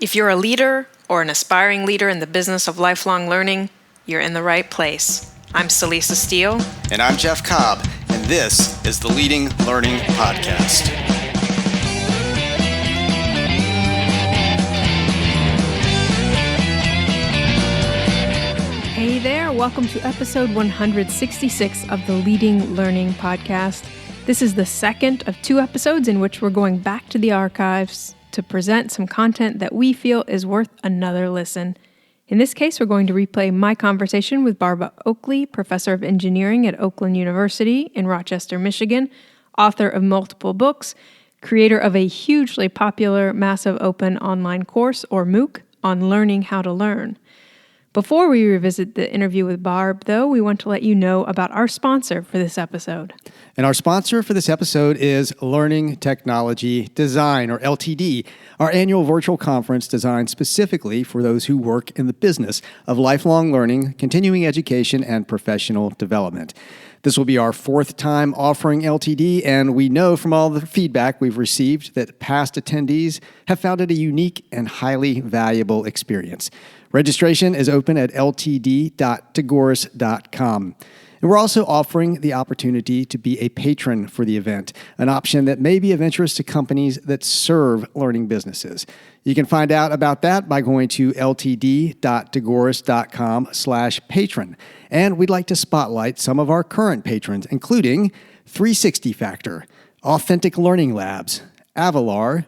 If you're a leader or an aspiring leader in the business of lifelong learning, you're in the right place. I'm Celisa Steele. And I'm Jeff Cobb, and this is the Leading Learning Podcast. Hey there, welcome to episode 166 of the Leading Learning Podcast. This is the second of two episodes in which we're going back to the archives to present some content that we feel is worth another listen. In this case, we're going to replay my conversation with Barb Oakley, professor of engineering at Oakland University in Rochester, Michigan, author of multiple books, creator of a hugely popular massive open online course, or MOOC, on learning how to learn. Before we revisit the interview with Barb, though, we want to let you know about our sponsor for this episode. And our sponsor for this episode is Learning Technology Design, or LTD, our annual virtual conference designed specifically for those who work in the business of lifelong learning, continuing education, and professional development. This will be our fourth time offering LTD, and we know from all the feedback we've received that past attendees have found it a unique and highly valuable experience. Registration is open at ltd.tagoras.com. And we're also offering the opportunity to be a patron for the event, an option that may be of interest to companies that serve learning businesses. You can find out about that by going to ltd.tagoras.com/patron. And we'd like to spotlight some of our current patrons, including 360 Factor, Authentic Learning Labs, Avalar,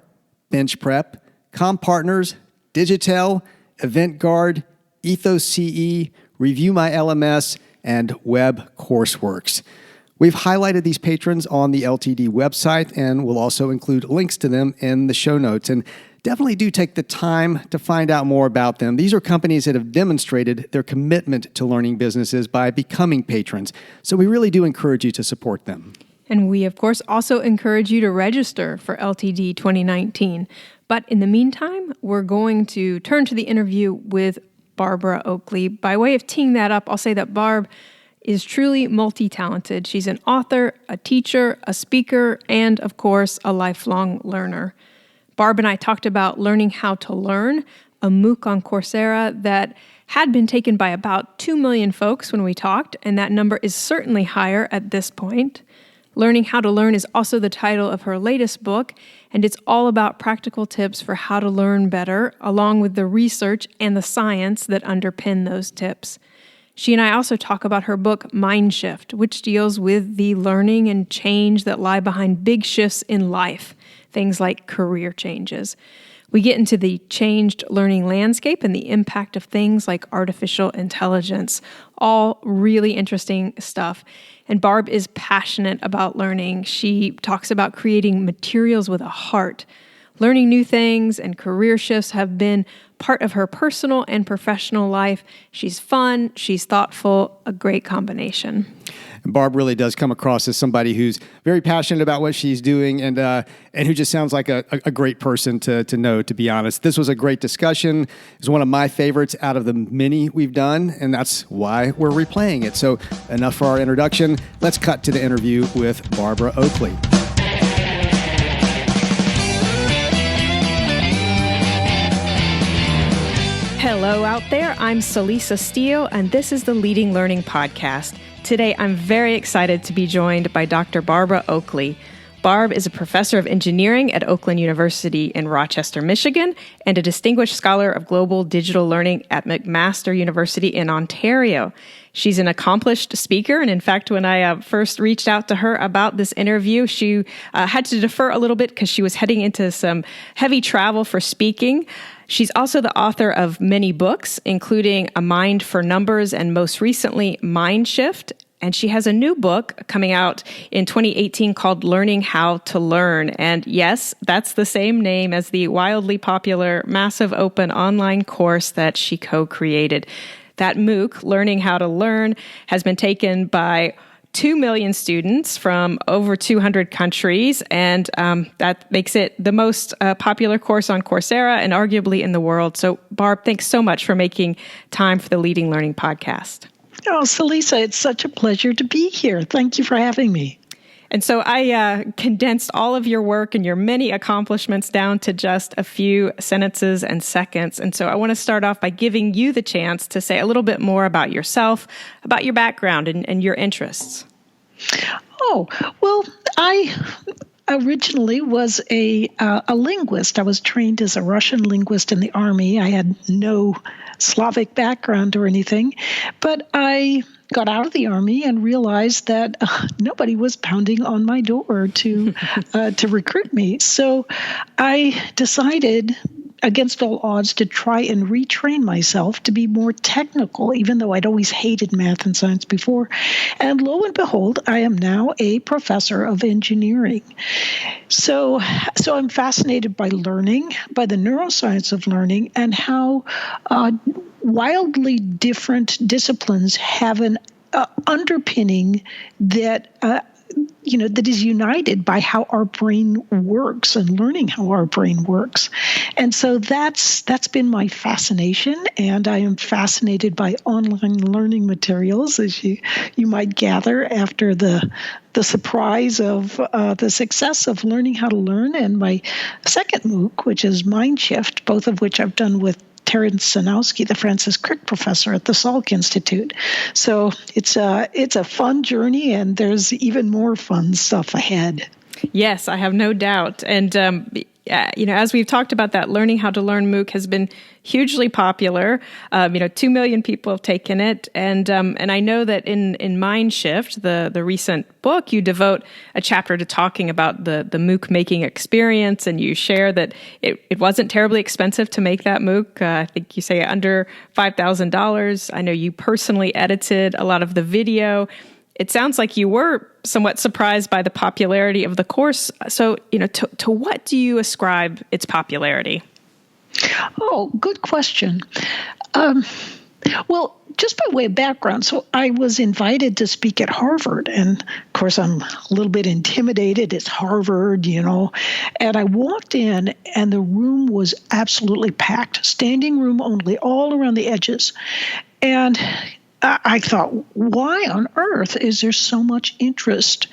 Bench Prep, ComPartners, Digitel, EventGuard, Ethos CE, Review My LMS, and Web Courseworks. We've highlighted these patrons on the LTD website, and we'll also include links to them in the show notes. And definitely do take the time to find out more about them. These are companies that have demonstrated their commitment to learning businesses by becoming patrons. So we really do encourage you to support them. And we, of course, also encourage you to register for LTD 2019. But in the meantime, we're going to turn to the interview with Barbara Oakley. By way of teeing that up, I'll say that Barb is truly multi-talented. She's an author, a teacher, a speaker, and, of course, a lifelong learner. Barb and I talked about learning how to learn, a MOOC on Coursera that had been taken by about 2 million folks when we talked, and that number is certainly higher at this point. Learning How to Learn is also the title of her latest book, and it's all about practical tips for how to learn better, along with the research and the science that underpin those tips. She and I also talk about her book, Mind Shift, which deals with the learning and change that lie behind big shifts in life, things like career changes. We get into the changed learning landscape and the impact of things like artificial intelligence, all really interesting stuff. And Barb is passionate about learning. She talks about creating materials with a heart. Learning new things and career shifts have been part of her personal and professional life. She's fun, she's thoughtful, a great combination. Barb really does come across as somebody who's very passionate about what she's doing and who just sounds like a great person to know, to be honest. This was a great discussion. It's one of my favorites out of the many we've done, and that's why we're replaying it. So enough for our introduction. Let's cut to the interview with Barbara Oakley. Hello out there, I'm Celisa Steele, and this is the Leading Learning Podcast. Today, I'm very excited to be joined by Dr. Barbara Oakley. Barb is a professor of engineering at Oakland University in Rochester, Michigan, and a distinguished scholar of global digital learning at McMaster University in Ontario. She's an accomplished speaker, and in fact, when I first reached out to her about this interview, she had to defer a little bit because she was heading into some heavy travel for speaking. She's also the author of many books, including A Mind for Numbers and most recently, Mind Shift. And she has a new book coming out in 2018 called Learning How to Learn. And yes, that's the same name as the wildly popular massive open online course that she co-created. That MOOC, Learning How to Learn, has been taken by 2 million students from over 200 countries, and that makes it the most popular course on Coursera and arguably in the world. So, Barb, thanks so much for making time for the Leading Learning Podcast. Oh, Celisa, it's such a pleasure to be here. Thank you for having me. And so I condensed all of your work and your many accomplishments down to just a few sentences and seconds. And so I want to start off by giving you the chance to say a little bit more about yourself, about your background and your interests. Oh, well, I originally was a linguist. I was trained as a Russian linguist in the Army. I had no Slavic background or anything, but I got out of the Army and realized that nobody was pounding on my door to recruit me. So I decided, against all odds, to try and retrain myself to be more technical, even though I'd always hated math and science before. And lo and behold, I am now a professor of engineering. So I'm fascinated by learning, by the neuroscience of learning, and how wildly different disciplines have an underpinning that that is united by how our brain works and learning how our brain works. And so that's been my fascination, and I am fascinated by online learning materials, as you might gather after the surprise of the success of learning how to learn, and my second MOOC, which is Mind Shift, both of which I've done with Terence Sanowski, the Francis Crick professor at the Salk Institute. So it's a fun journey, and there's even more fun stuff ahead. Yes, I have no doubt. And as we've talked about, that Learning How to Learn MOOC has been hugely popular. 2 million people have taken it. And I know that in Mind Shift, the recent book, you devote a chapter to talking about the MOOC making experience. And you share that it wasn't terribly expensive to make that MOOC. I think you say under $5,000. I know you personally edited a lot of the video. It sounds like you were somewhat surprised by the popularity of the course. So, to what do you ascribe its popularity? Oh, good question. Well, just by way of background, so I was invited to speak at Harvard, and of course I'm a little bit intimidated. It's Harvard, and I walked in, and the room was absolutely packed, standing room only, all around the edges. And I thought, why on earth is there so much interest?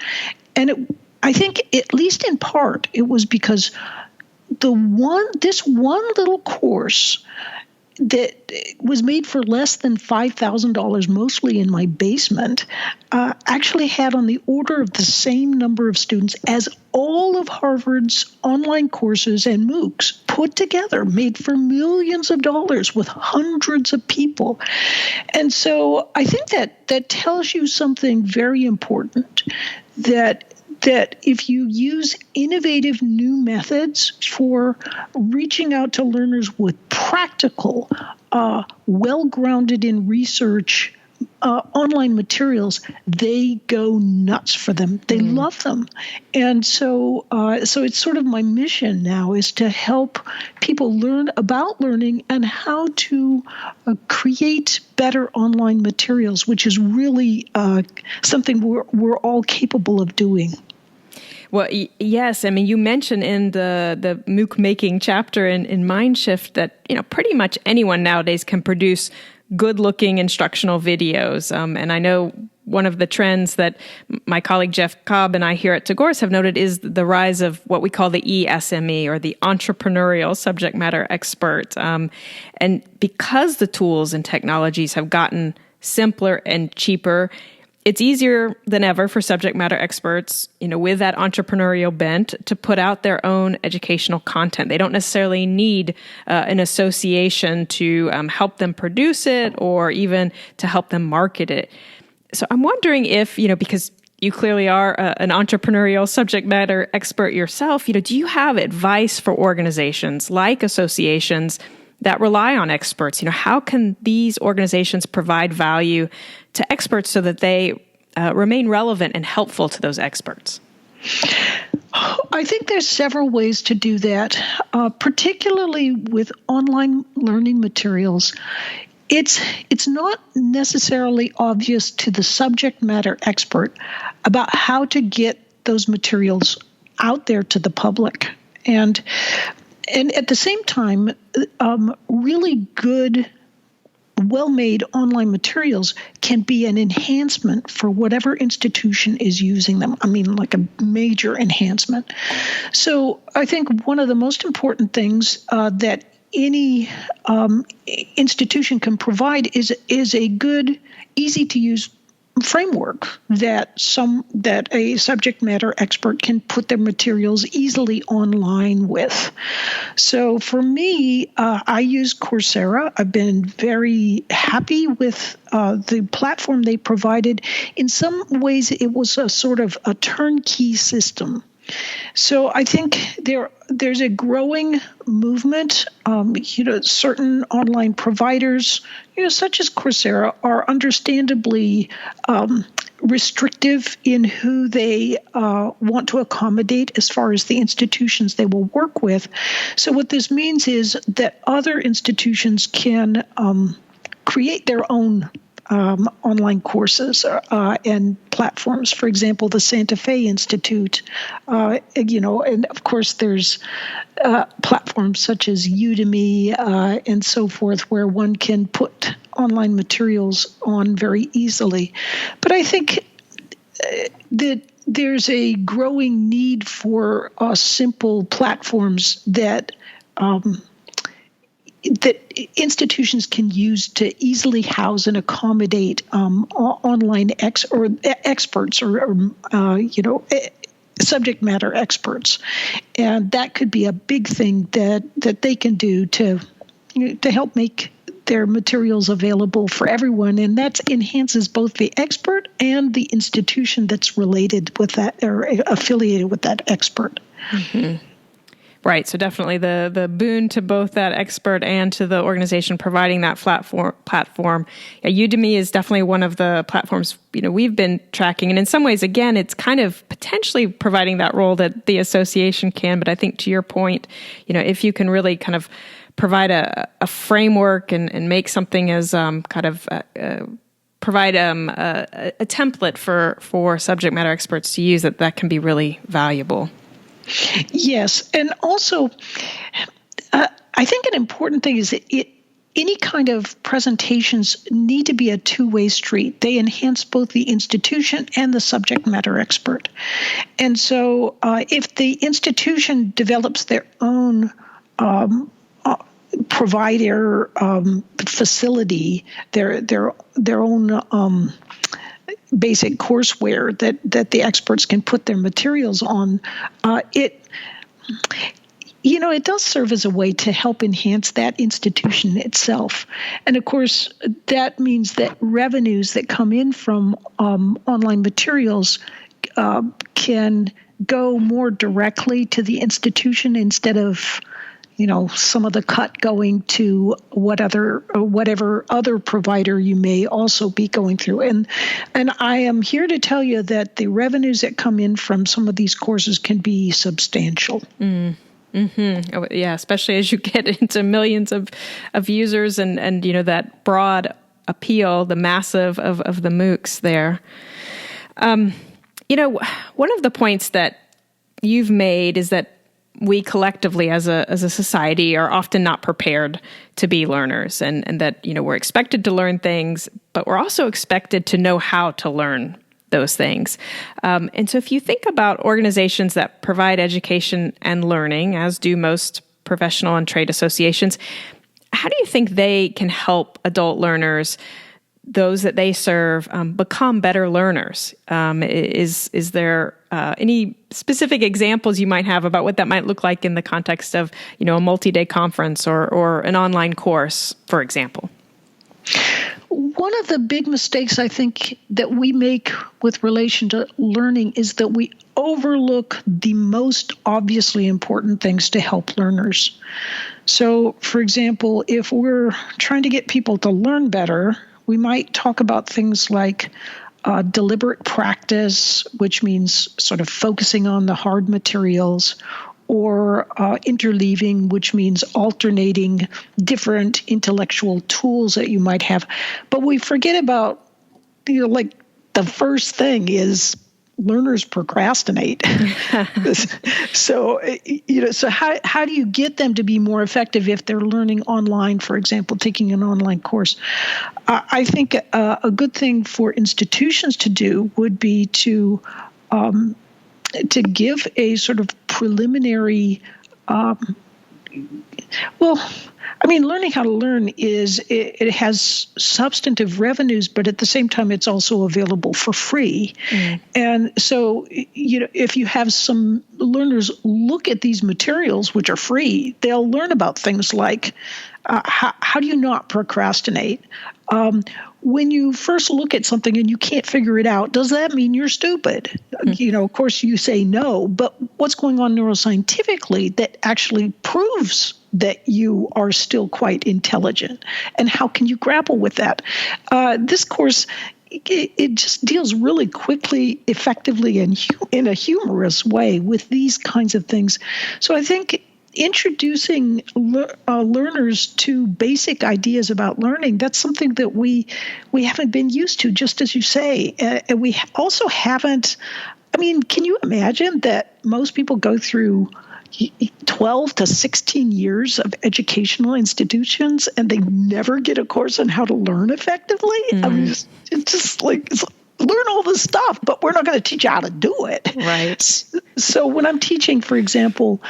And I think, at least in part, it was because this one little course that was made for less than $5,000, mostly in my basement, actually had on the order of the same number of students as all of Harvard's online courses and MOOCs put together, made for millions of dollars with hundreds of people. And so I think that tells you something very important, that if you use innovative new methods for reaching out to learners with practical, well-grounded in research online materials, they go nuts for them. They love them. And so it's sort of my mission now is to help people learn about learning and how to create better online materials, which is really something we're all capable of doing. Well, yes. I mean, you mentioned in the MOOC making chapter in Mind Shift that, pretty much anyone nowadays can produce good-looking instructional videos. And I know one of the trends that my colleague Jeff Cobb and I here at Tagores have noted is the rise of what we call the ESME, or the entrepreneurial subject matter expert. And because the tools and technologies have gotten simpler and cheaper, it's easier than ever for subject matter experts, with that entrepreneurial bent, to put out their own educational content. They don't necessarily need an association to help them produce it or even to help them market it. So I'm wondering if, because you clearly are an entrepreneurial subject matter expert yourself, do you have advice for organizations like associations that rely on experts? How can these organizations provide value to experts so that they remain relevant and helpful to those experts? I think there's several ways to do that, particularly with online learning materials. It's not necessarily obvious to the subject matter expert about how to get those materials out there to the public. And at the same time, really good well-made online materials can be an enhancement for whatever institution is using them. I mean, like a major enhancement. So I think one of the most important things that any institution can provide is a good, easy-to-use framework that a subject matter expert can put their materials easily online with. So for me, I use Coursera. I've been very happy with the platform they provided. In some ways, it was a sort of a turnkey system. So I think there's a growing movement. Certain online providers, such as Coursera, are understandably restrictive in who they want to accommodate as far as the institutions they will work with. So what this means is that other institutions can create their own online courses and platforms. For example, the Santa Fe Institute, and of course there's platforms such as Udemy and so forth, where one can put online materials on very easily. But I think that there's a growing need for simple platforms that institutions can use to easily house and accommodate online experts or subject matter experts, and that could be a big thing that they can do to help make their materials available for everyone, and that enhances both the expert and the institution that's related with that or affiliated with that expert. Mm-hmm. Right. So definitely the boon to both that expert and to the organization providing that platform. Yeah, Udemy is definitely one of the platforms, we've been tracking. And in some ways, again, it's kind of potentially providing that role that the association can. But I think to your point, if you can really kind of provide a framework and make something as provide a template for subject matter experts to use, that can be really valuable. Yes, and also, I think an important thing is that any kind of presentations need to be a two-way street. They enhance both the institution and the subject matter expert. And so if the institution develops their own provider facility, their own basic courseware that the experts can put their materials on, it does serve as a way to help enhance that institution itself. And of course, that means that revenues that come in from online materials can go more directly to the institution instead of some of the cut going to whatever other provider you may also be going through. And I am here to tell you that the revenues that come in from some of these courses can be substantial. Mm-hmm. Oh, yeah, especially as you get into millions of users and that broad appeal, the massive of the MOOCs there. One of the points that you've made is that we collectively as a society are often not prepared to be learners, and that, we're expected to learn things, but we're also expected to know how to learn those things. And so if you think about organizations that provide education and learning, as do most professional and trade associations, how do you think they can help adult learners, those that they serve, become better learners? Is there any specific examples you might have about what that might look like in the context of, a multi-day conference or an online course, for example? One of the big mistakes I think that we make with relation to learning is that we overlook the most obviously important things to help learners. So, for example, if we're trying to get people to learn better, we might talk about things like deliberate practice, which means sort of focusing on the hard materials, or interleaving, which means alternating different intellectual tools that you might have. But we forget about, like the first thing is learners procrastinate. So how do you get them to be more effective if they're learning online, for example, taking an online course? I think a good thing for institutions to do would be to give a sort of preliminary, learning how to learn it has substantive revenues, but at the same time, it's also available for free. And so, if you have some learners look at these materials, which are free, they'll learn about things like how do you not procrastinate? When you first look at something and you can't figure it out, does that mean you're stupid? Of course you say no, but what's going on neuroscientifically that actually proves that you are still quite intelligent? And how can you grapple with that? This course, it just deals really quickly, effectively, and in a humorous way with these kinds of things. So I think introducing learners to basic ideas about learning, that's something that we haven't been used to, just as you say. And we also haven't, can you imagine that most people go through 12 to 16 years of educational institutions and they never get a course on how to learn effectively? It's just like, learn all this stuff, but we're not going to teach you how to do it. Right. So when I'm teaching, for example,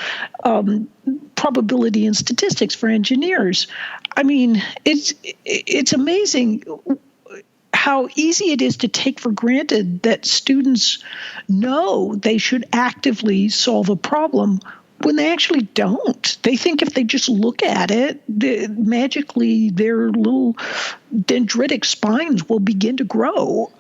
probability and statistics for engineers, it's amazing how easy it is to take for granted that students know they should actively solve a problem when they actually don't. They think if they just look at it, magically their little dendritic spines will begin to grow.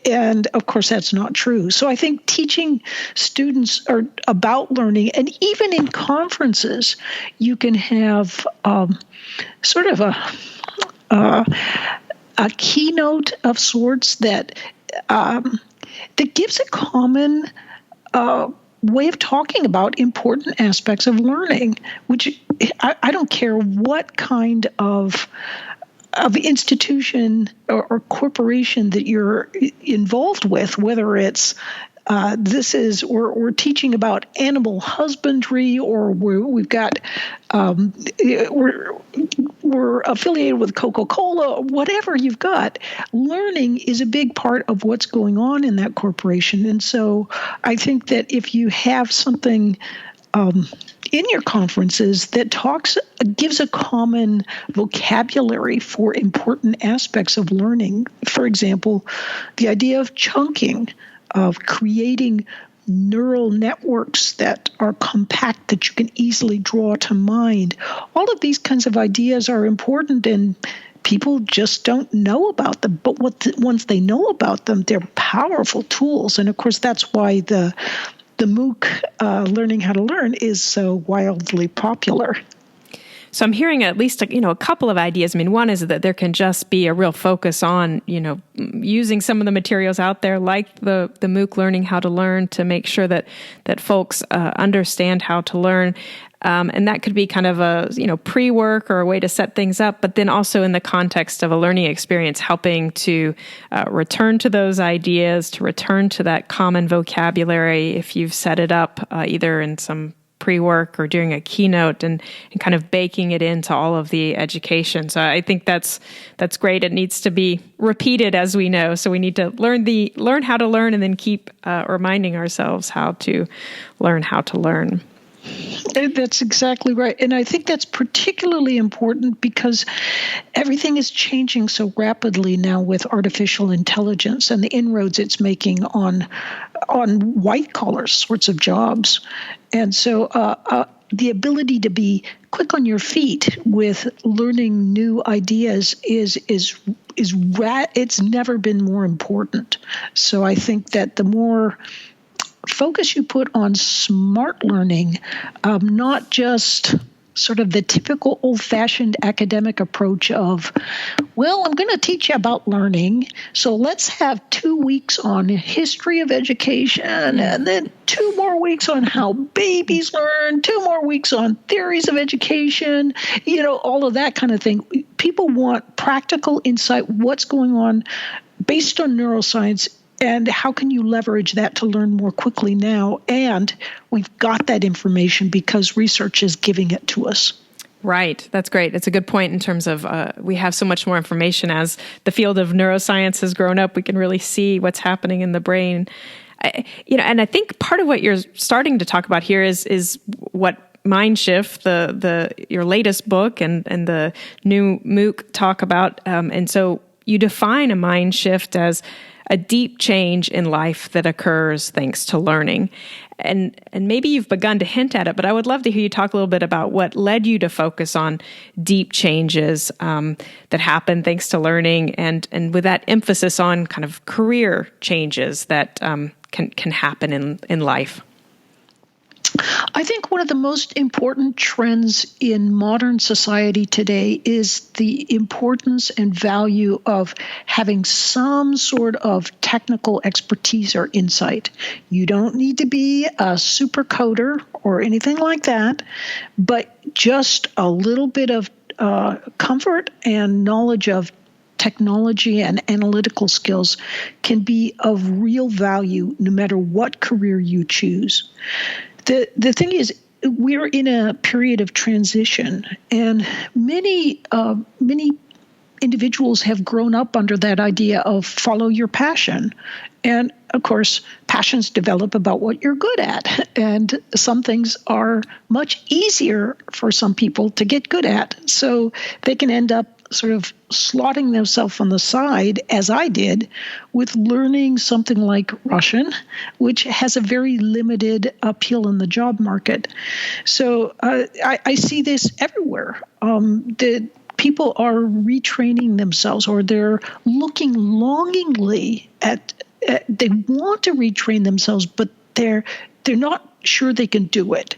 And of course, that's not true. So I think teaching students about learning, and even in conferences, you can have sort of a keynote of sorts that gives a common way of talking about important aspects of learning, which I don't care what kind of institution or corporation that you're involved with, whether it's we're teaching about animal husbandry, or we've got we're affiliated with Coca-Cola, or whatever you've got. Learning is a big part of what's going on in that corporation. And so I think that if you have something in your conferences that gives a common vocabulary for important aspects of learning, for example, the idea of chunking, of creating neural networks that are compact, that you can easily draw to mind. All of these kinds of ideas are important, and people just don't know about them. But once they know about them, they're powerful tools. And of course, that's why the MOOC, Learning How to Learn, is so wildly popular. So I'm hearing at least a couple of ideas. One is that there can just be a real focus on using some of the materials out there, like the MOOC Learning How to Learn, to make sure that folks understand how to learn. And that could be kind of a pre-work or a way to set things up, but then also in the context of a learning experience, helping to return to those ideas, to return to that common vocabulary if you've set it up either in some pre-work or during a keynote, and kind of baking it into all of the education. So I think that's great. It needs to be repeated, as we know. So we need to learn how to learn, and then keep reminding ourselves how to learn how to learn. That's exactly right. And I think that's particularly important because everything is changing so rapidly now with artificial intelligence and the inroads it's making on white-collar sorts of jobs. And so the ability to be quick on your feet with learning new ideas it's never been more important. So I think that the more focus you put on smart learning, not just sort of the typical old-fashioned academic approach of, well, I'm going to teach you about learning, so let's have 2 weeks on history of education, and then 2 more weeks on how babies learn, 2 more weeks on theories of education, all of that kind of thing. People want practical insight, what's going on based on neuroscience And how can you leverage that to learn more quickly now? And we've got that information because research is giving it to us. Right. That's great. It's a good point in terms of we have so much more information as the field of neuroscience has grown up. We can really see what's happening in the brain. And I think part of what you're starting to talk about here is what Mindshift, your latest book and the new MOOC talk about. And so you define a mind shift as a deep change in life that occurs thanks to learning. And maybe you've begun to hint at it, but I would love to hear you talk a little bit about what led you to focus on deep changes that happen thanks to learning, and with that emphasis on kind of career changes that can happen in life. I think one of the most important trends in modern society today is the importance and value of having some sort of technical expertise or insight. You don't need to be a super coder or anything like that, but just a little bit of comfort and knowledge of technology and analytical skills can be of real value no matter what career you choose. The thing is, we're in a period of transition, and many individuals have grown up under that idea of follow your passion. And of course, passions develop about what you're good at. And some things are much easier for some people to get good at. So they can end up sort of slotting themselves on the side, as I did, with learning something like Russian, which has a very limited appeal in the job market. So I see this everywhere. The people are retraining themselves, or they're looking longingly at they want to retrain themselves, but they're not sure they can do it.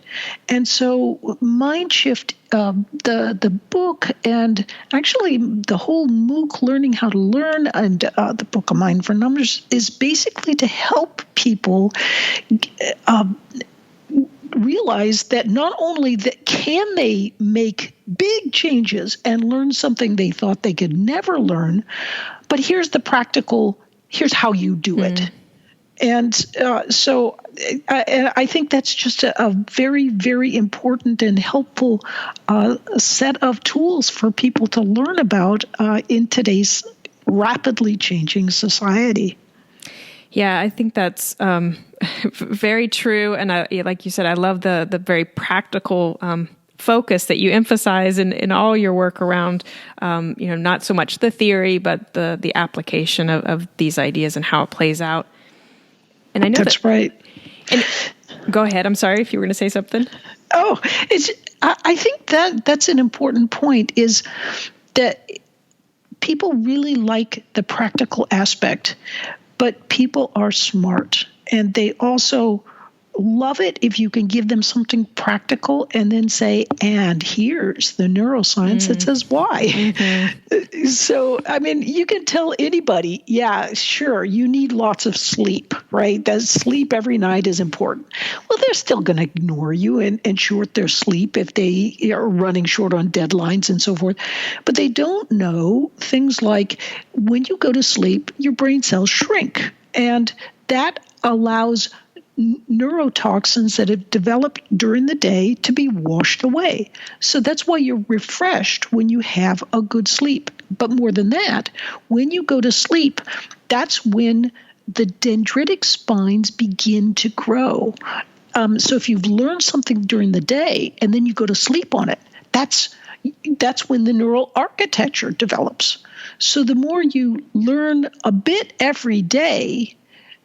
And so Mindshift, the book, and actually the whole MOOC, Learning How to Learn, and the book of Mind for Numbers, is basically to help people realize that not only that can they make big changes and learn something they thought they could never learn, but here's how you do it. And so I think that's just a very, very important and helpful set of tools for people to learn about in today's rapidly changing society. Yeah, I think that's very true. And like you said, I love the very practical focus that you emphasize in all your work around, not so much the theory, but the application of these ideas and how it plays out. And I know that's right. And go ahead. I'm sorry if you were going to say something. Oh, I think that's an important point, is that people really like the practical aspect, but people are smart, and they also love it if you can give them something practical and then say, and here's the neuroscience that says why. Mm-hmm. So, I mean, you can tell anybody, yeah, sure, you need lots of sleep, right? That sleep every night is important. Well, they're still going to ignore you and short their sleep if they are running short on deadlines and so forth. But they don't know things like when you go to sleep, your brain cells shrink, and that allows neurotoxins that have developed during the day to be washed away. So that's why you're refreshed when you have a good sleep. But more than that, when you go to sleep, that's when the dendritic spines begin to grow. So if you've learned something during the day and then you go to sleep on it, that's when the neural architecture develops. So the more you learn a bit every day,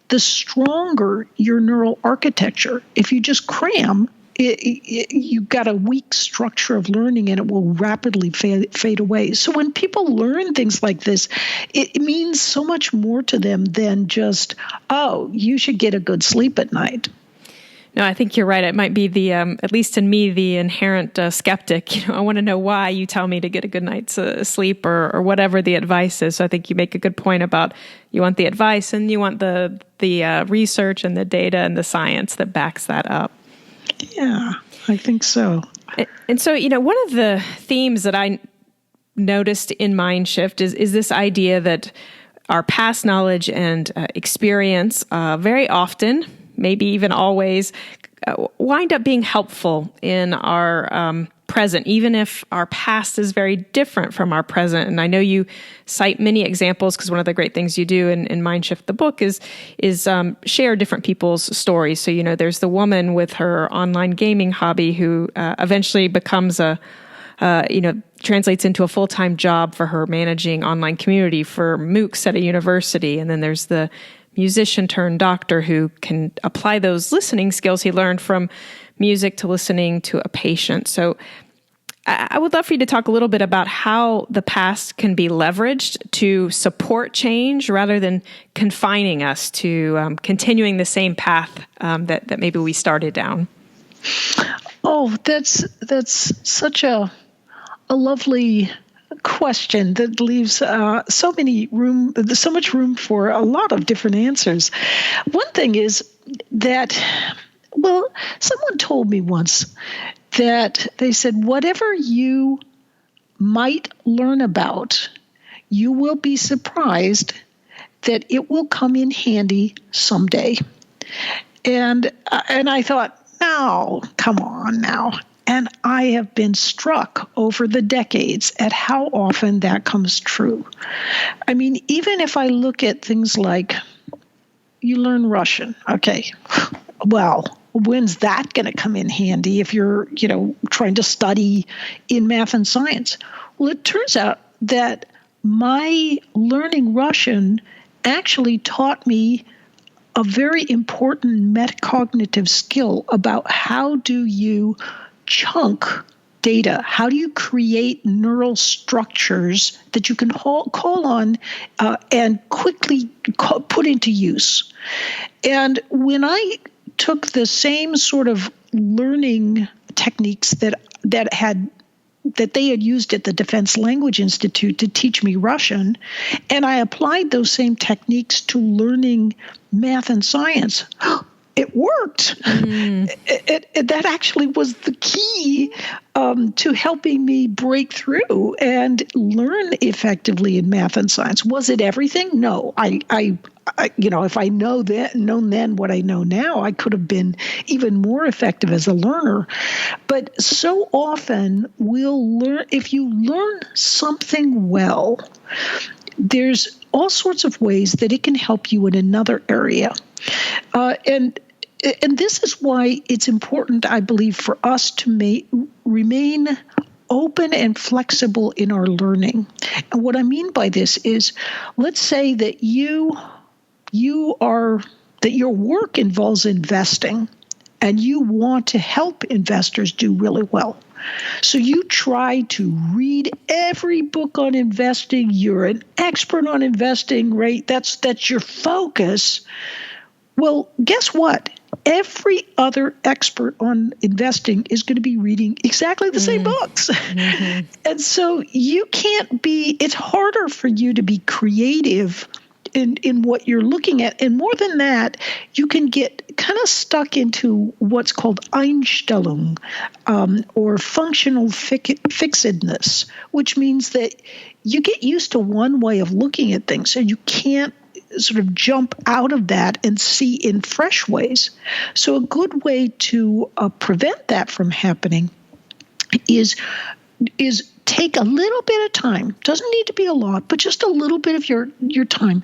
the stronger your neural architecture. If you just cram, you've got a weak structure of learning, and it will rapidly fade away. So when people learn things like this, it means so much more to them than just, oh, you should get a good sleep at night. No, I think you're right. It might be at least in me, the inherent skeptic. I want to know why you tell me to get a good night's sleep or whatever the advice is. So I think you make a good point about you want the advice and you want the research and the data and the science that backs that up. Yeah, I think so. And so, one of the themes that I noticed in Mindshift is this idea that our past knowledge and experience very often, maybe even always, wind up being helpful in our present, even if our past is very different from our present. And I know you cite many examples, because one of the great things you do in Mindshift, the book, is share different people's stories. So, there's the woman with her online gaming hobby who eventually becomes translates into a full-time job for her managing online community for MOOCs at a university. And then there's the musician turned doctor who can apply those listening skills he learned from music to listening to a patient. So I would love for you to talk a little bit about how the past can be leveraged to support change rather than confining us to continuing the same path that maybe we started down. Oh, that's such a lovely question that leaves so much room for a lot of different answers. One thing is that, someone told me once that they said, whatever you might learn about, you will be surprised that it will come in handy someday. And I thought, no, come on now. And I have been struck over the decades at how often that comes true. I mean, even if I look at things like, you learn Russian, okay, well, when's that going to come in handy if you're, trying to study in math and science? Well, it turns out that my learning Russian actually taught me a very important metacognitive skill about how do you chunk data, how do you create neural structures that you can call on and quickly put into use. And when I took the same sort of learning techniques that they had used at the Defense Language Institute to teach me Russian, and I applied those same techniques to learning math and science, it worked. That actually was the key to helping me break through and learn effectively in math and science. Was it everything? No. I if I known then what I know now, I could have been even more effective as a learner. But so often we'll learn, if you learn something well, there's all sorts of ways that it can help you in another area. And this is why it's important, I believe, for us to remain open and flexible in our learning. And what I mean by this is, let's say that that your work involves investing and you want to help investors do really well. So you try to read every book on investing. You're an expert on investing, right? That's your focus. Well, guess what? Every other expert on investing is going to be reading exactly the same books. Mm-hmm. And so it's harder for you to be creative in what you're looking at. And more than that, you can get kind of stuck into what's called Einstellung, or functional fixedness, which means that you get used to one way of looking at things and you can't sort of jump out of that and see in fresh ways. So a good way to prevent that from happening is take a little bit of time. Doesn't need to be a lot, but just a little bit of your time,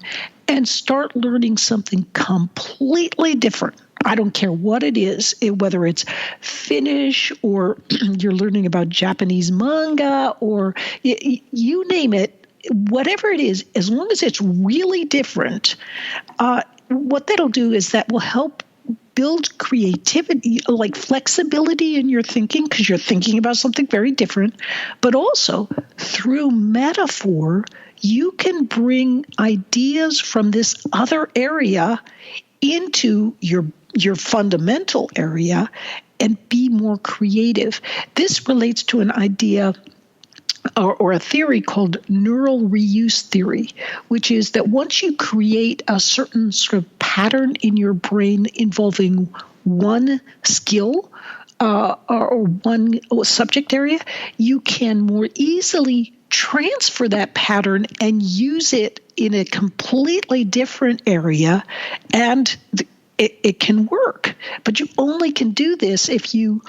and start learning something completely different. I don't care what it is, whether it's Finnish or you're learning about Japanese manga or you name it. Whatever it is, as long as it's really different, what that'll do is that will help build creativity, like flexibility in your thinking, because you're thinking about something very different. But also, through metaphor, you can bring ideas from this other area into your fundamental area and be more creative. This relates to an idea or a theory called neural reuse theory, which is that once you create a certain sort of pattern in your brain involving one skill or one subject area, you can more easily transfer that pattern and use it in a completely different area, and it can work. But you only can do this if you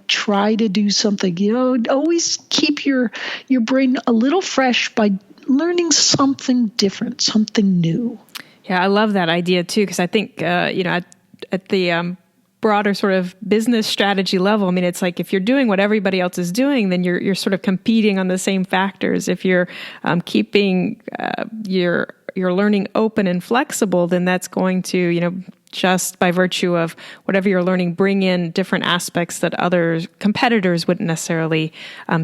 try to do something. Always keep your brain a little fresh by learning something different, something new. Yeah, I love that idea too, because I think at the broader sort of business strategy level, I mean, it's like if you're doing what everybody else is doing, then you're sort of competing on the same factors. If you're keeping your learning open and flexible, then that's going to, just by virtue of whatever you're learning, bring in different aspects that other competitors wouldn't necessarily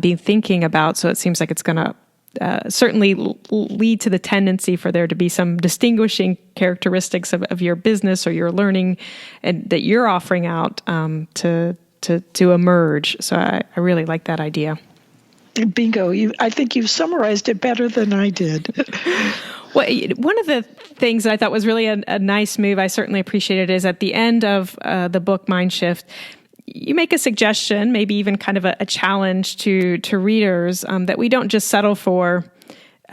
be thinking about. So it seems like it's going to certainly lead to the tendency for there to be some distinguishing characteristics of your business or your learning and that you're offering out to emerge. So I really like that idea. Bingo. I think you've summarized it better than I did. Well, one of the things that I thought was really a nice move, I certainly appreciated, is at the end of the book Mind Shift, you make a suggestion, maybe even kind of a challenge to readers, that we don't just settle for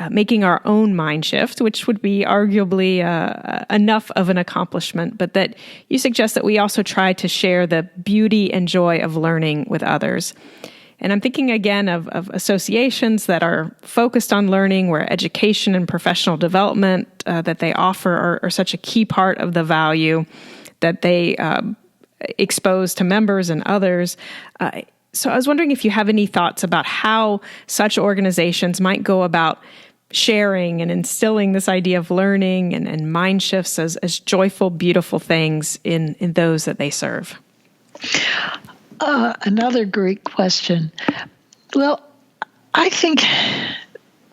making our own mind shift, which would be arguably enough of an accomplishment, but that you suggest that we also try to share the beauty and joy of learning with others. And I'm thinking again of associations that are focused on learning, where education and professional development that they offer are such a key part of the value that they expose to members and others. So I was wondering if you have any thoughts about how such organizations might go about sharing and instilling this idea of learning and mind shifts as joyful, beautiful things in those that they serve. Another great question. Well, I think,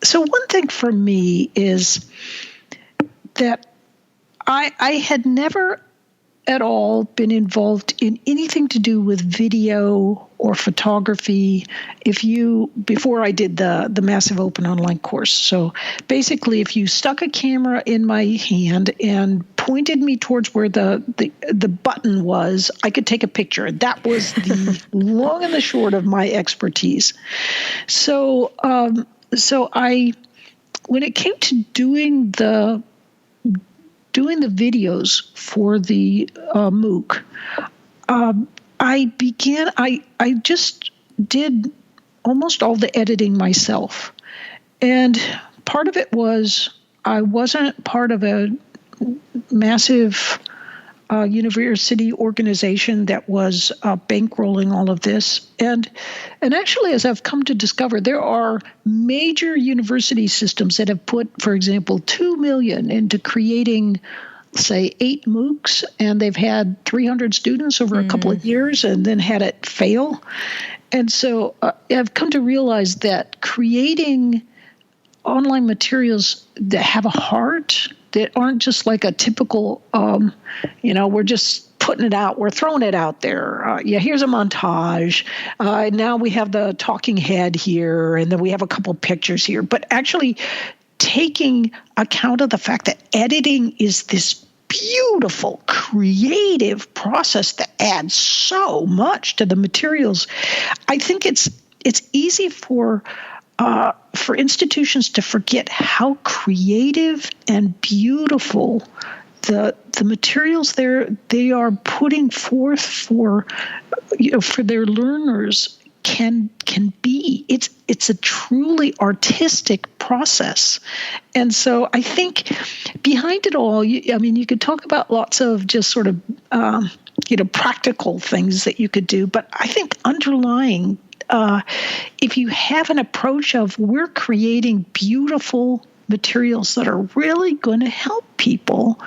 so one thing for me is that I had never at all been involved in anything to do with video or photography before I did the massive open online course. So basically, if you stuck a camera in my hand and pointed me towards where the button was, I could take a picture. That was the long and the short of my expertise. So when it came to doing the videos for the MOOC, I just did almost all the editing myself. And part of it was I wasn't part of a massive university organization that was bankrolling all of this. And actually, as I've come to discover, there are major university systems that have put, for example, $2 million into creating, say, 8 MOOCs, and they've had 300 students over a couple of years and then had it fail. And so I've come to realize that creating online materials that have a heart, that aren't just like a typical, we're just putting it out, we're throwing it out there. Here's a montage. Now we have the talking head here, and then we have a couple pictures here. But actually taking account of the fact that editing is this beautiful, creative process that adds so much to the materials. I think it's easy for institutions to forget how creative and beautiful the materials they are putting forth for their learners can be. It's a truly artistic process. And so I think behind it all, you could talk about lots of just sort of practical things that you could do, but I think underlying, if you have an approach of we're creating beautiful materials that are really going to help people,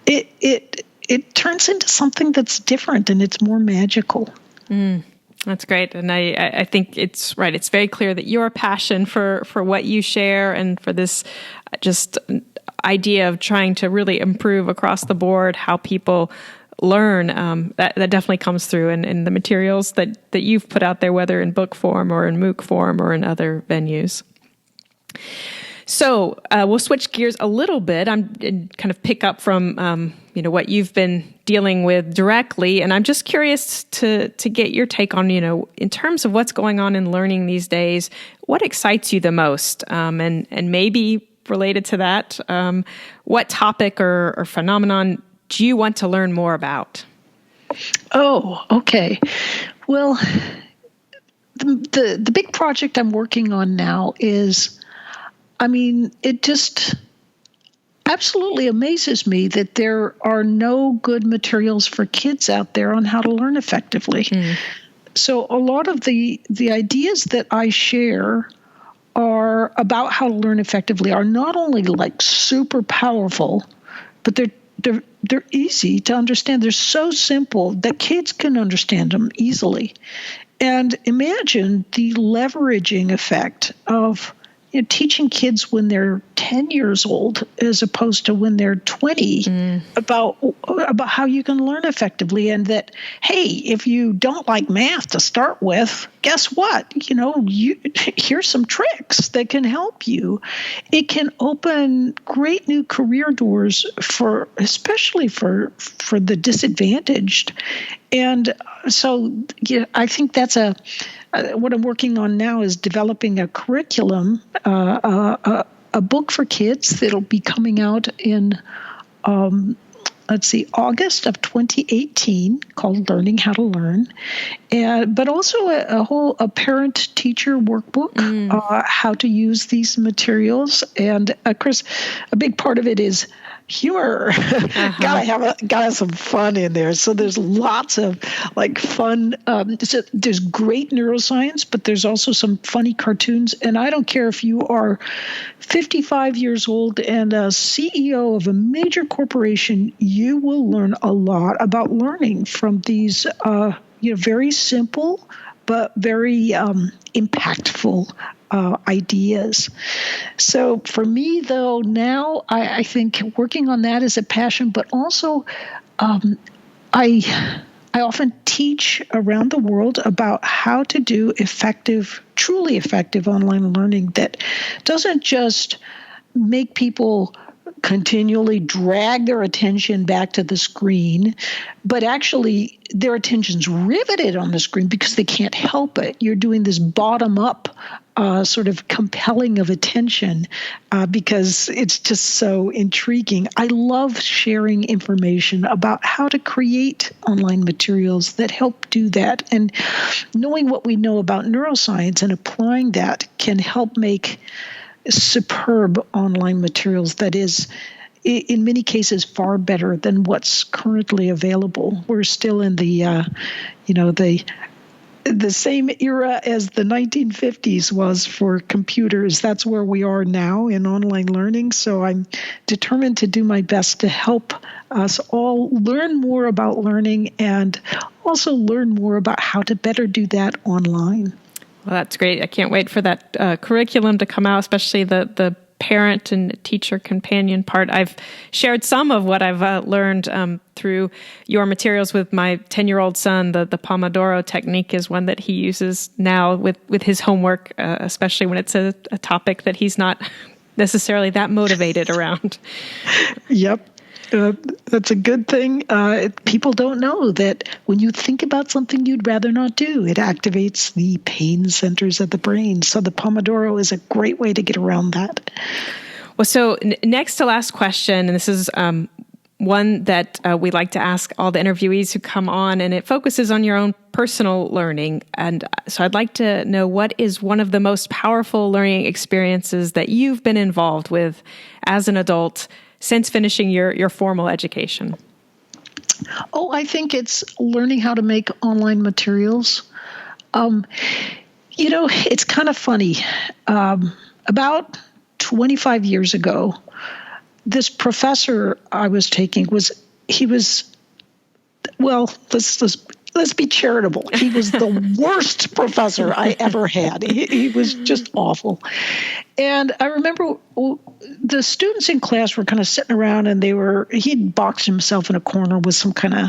it turns into something that's different and it's more magical. That's great. And I think it's right. It's very clear that your passion for what you share and for this just idea of trying to really improve across the board how people learn, that definitely comes through in the materials that you've put out there, whether in book form or in MOOC form or in other venues. So we'll switch gears a little bit. And kind of pick up from what you've been dealing with directly, and I'm just curious to get your take on in terms of what's going on in learning these days. What excites you the most, and maybe related to that, what topic or phenomenon do you want to learn more about? Oh, okay. Well, the big project I'm working on now is, it just absolutely amazes me that there are no good materials for kids out there on how to learn effectively. So a lot of the ideas that I share are about how to learn effectively are not only like super powerful, but they're easy to understand. They're so simple that kids can understand them easily. And imagine the leveraging effect of teaching kids when they're 10 years old as opposed to when they're 20 about how you can learn effectively, and that, hey, if you don't like math to start with, guess what? Here's some tricks that can help you. It can open great new career doors especially for the disadvantaged. And so I think that's what I'm working on now is developing a curriculum, a book for kids that'll be coming out in, August of 2018, called Learning How to Learn, but also a parent-teacher workbook, how to use these materials. And of course, a big part of it is humor. Gotta have some fun in there. So there's lots of fun. There's great neuroscience, but there's also some funny cartoons. And I don't care if you are 55 years old and a CEO of a major corporation, you will learn a lot about learning from these very simple but very impactful ideas. So for me, though, now I think working on that is a passion, but also I often teach around the world about how to do truly effective online learning that doesn't just make people continually drag their attention back to the screen, but actually their attention's riveted on the screen because they can't help it. You're doing this bottom-up sort of compelling of attention because it's just so intriguing. I love sharing information about how to create online materials that help do that. And knowing what we know about neuroscience and applying that can help make superb online materials that is, in many cases, far better than what's currently available. We're still in the same era as the 1950s was for computers. That's where we are now in online learning. So I'm determined to do my best to help us all learn more about learning and also learn more about how to better do that online. Well, that's great. I can't wait for that curriculum to come out, especially the parent and teacher companion part. I've shared some of what I've learned through your materials with my 10-year-old son. The Pomodoro technique is one that he uses now with his homework, especially when it's a topic that he's not necessarily that motivated around. Yep. That's a good thing. People don't know that when you think about something you'd rather not do, it activates the pain centers of the brain. So the Pomodoro is a great way to get around that. Well, so next to last question, and this is one that we like to ask all the interviewees who come on, and it focuses on your own personal learning. And so I'd like to know, what is one of the most powerful learning experiences that you've been involved with as an adult since finishing your formal education? Oh, I think it's learning how to make online materials. It's kind of funny. About 25 years ago, this professor I was taking let's be charitable. He was the worst professor I ever had. He was just awful. And I remember the students in class were kind of sitting around, and he'd boxed himself in a corner with some kind of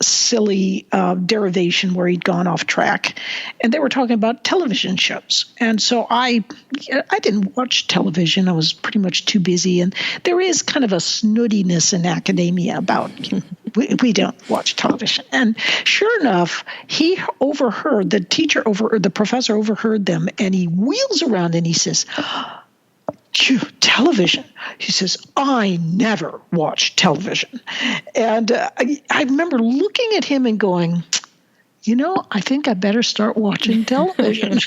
silly derivation where he'd gone off track, and they were talking about television shows. And so I didn't watch television. I was pretty much too busy. And there is kind of a snootiness in academia about we don't watch television. And sure enough, the professor overheard them, and he wheels around and he says, television. He says, I never watch television. And I remember looking at him and going, I think I better start watching television.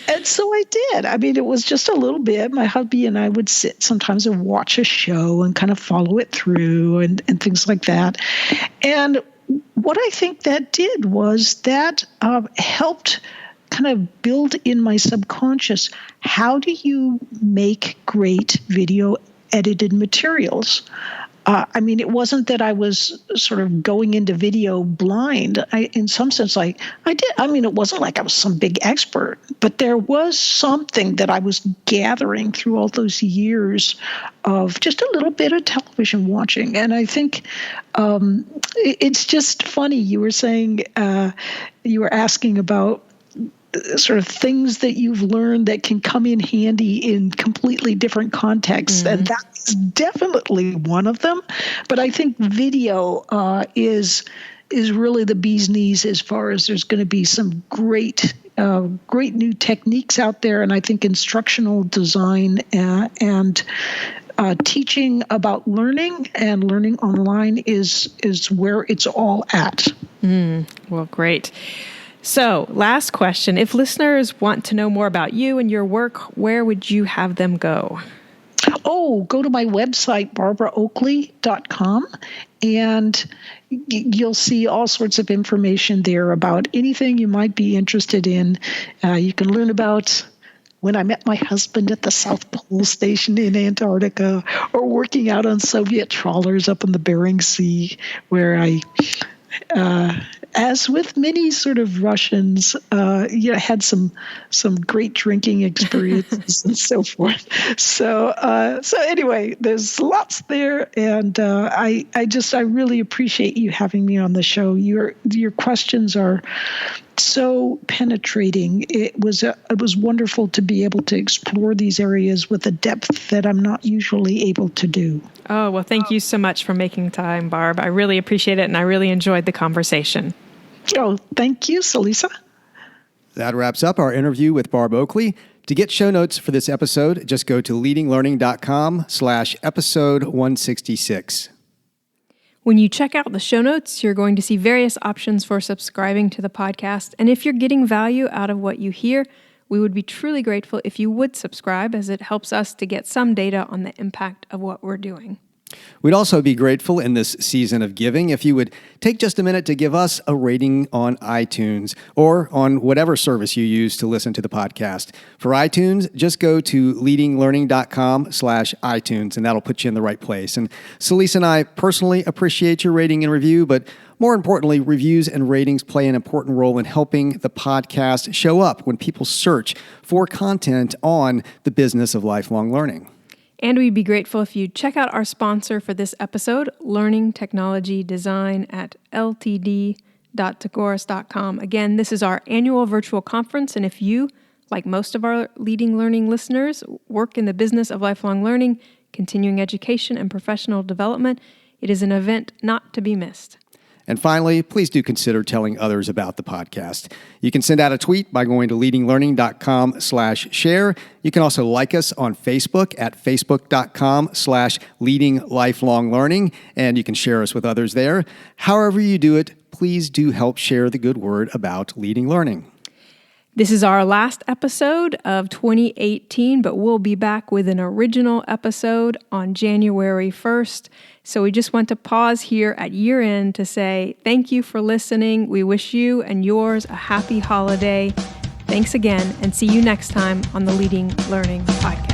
And so I did. I mean, it was just a little bit. My hubby and I would sit sometimes and watch a show and kind of follow it through and things like that. And what I think that did was that helped kind of build in my subconscious, how do you make great video edited materials? I mean, it wasn't that I was sort of going into video blind. In some sense, I did. I mean, it wasn't like I was some big expert, but there was something that I was gathering through all those years of just a little bit of television watching. And I think it's just funny. You were saying, you were asking about sort of things that you've learned that can come in handy in completely different contexts. Mm-hmm. And that's definitely one of them. But I think video is really the bee's knees as far as there's going to be some great new techniques out there. And I think instructional design and teaching about learning and learning online is where it's all at. Well, great. So, last question. If listeners want to know more about you and your work, where would you have them go? Oh, go to my website, barbaraoakley.com, and you'll see all sorts of information there about anything you might be interested in. You can learn about when I met my husband at the South Pole Station in Antarctica, or working out on Soviet trawlers up in the Bering Sea, where I as with many sort of Russians, had some great drinking experiences and so forth. So anyway, there's lots there, and I really appreciate you having me on the show. Your questions are so penetrating. It was wonderful to be able to explore these areas with a depth that I'm not usually able to do. Oh, well, thank you so much for making time, Barb. I really appreciate it, and I really enjoyed the conversation. Oh, thank you, Celisa. That wraps up our interview with Barb Oakley. To get show notes for this episode, just go to leadinglearning.com/episode 166. When you check out the show notes, you're going to see various options for subscribing to the podcast. And if you're getting value out of what you hear, we would be truly grateful if you would subscribe, as it helps us to get some data on the impact of what we're doing. We'd also be grateful in this season of giving if you would take just a minute to give us a rating on iTunes or on whatever service you use to listen to the podcast. For iTunes, just go to leadinglearning.com/iTunes, and that'll put you in the right place. And Celisa and I personally appreciate your rating and review, but more importantly, reviews and ratings play an important role in helping the podcast show up when people search for content on the business of lifelong learning. And we'd be grateful if you'd check out our sponsor for this episode, Learning Technology Design, at ltd.tagoras.com. Again, this is our annual virtual conference, and if you, like most of our Leading Learning listeners, work in the business of lifelong learning, continuing education, and professional development, it is an event not to be missed. And finally, please do consider telling others about the podcast. You can send out a tweet by going to leadinglearning.com/share. You can also like us on Facebook at facebook.com/leadinglifelonglearning, and you can share us with others there. However you do it, please do help share the good word about leading learning. This is our last episode of 2018, but we'll be back with an original episode on January 1st. So we just want to pause here at year end to say thank you for listening. We wish you and yours a happy holiday. Thanks again, and see you next time on the Leading Learning Podcast.